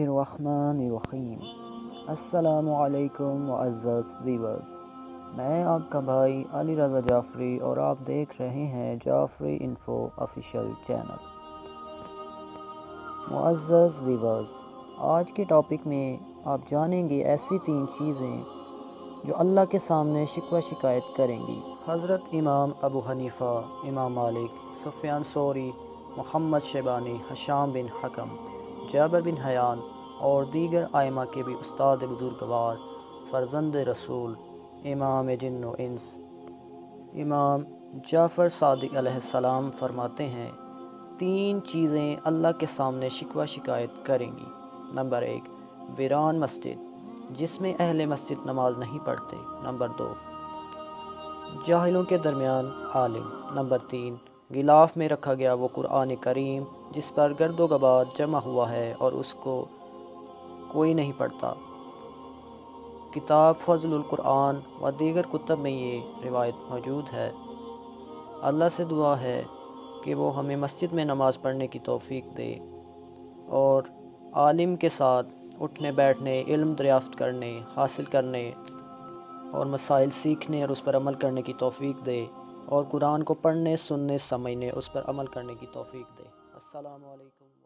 बिस्मिल्लाहिर्रहमानिर्रहीम। अस्सलाम वालेकुम मुअज़्ज़ज़ व्यूअर्स, मैं आपका भाई अली रज़ा जाफ़री और आप देख रहे हैं जाफ़री इन्फो ऑफिशियल चैनल। मुअज़्ज़ज़ व्यूअर्स, आज के टॉपिक में आप जानेंगे ऐसी 3 चीज़ें जो अल्लाह के सामने शिकवा शिकायत करेंगी। हज़रत इमाम अबू हनीफ़ा, इमाम मालिक, सुफ़ियान सौरी, मोहम्मद शेबानी, हशाम बिन हकम, जाबिर बिन हयान और दीगर आइमा के भी उस्ताद बुजुर्गवार, फ़र्ज़ंद रसूल, इमाम जिन्न व इंस, इमाम जाफ़र सादिक़ अलैहिस्सलाम फरमाते हैं, 3 चीज़ें अल्लाह के सामने शिकवा शिकायत करेंगी। नंबर 1, वीरान मस्जिद जिसमें अहले मस्जिद नमाज नहीं पढ़ते। नंबर 2, जाहिलों के दरमियान आलिम। नंबर 3, गिलाफ में रखा गया वो कुरान करीम जिस पर गर्दो गबार जमा हुआ है और उसको कोई नहीं पढ़ता। किताब फ़ज़लुल कुरान व दीगर कुतब में ये रिवायत मौजूद है। अल्लाह से दुआ है कि वो हमें मस्जिद में नमाज़ पढ़ने की तौफ़ीक दे और आलिम के साथ उठने बैठने, इल्म दरियाफ़्त करने, हासिल करने और मसाइल सीखने और उस पर अमल करने की तौफ़ीक दे और कुरान को पढ़ने, सुनने, समझने, उस पर अमल करने की तौफ़ीक दे। अस्सलामु अलैकुम।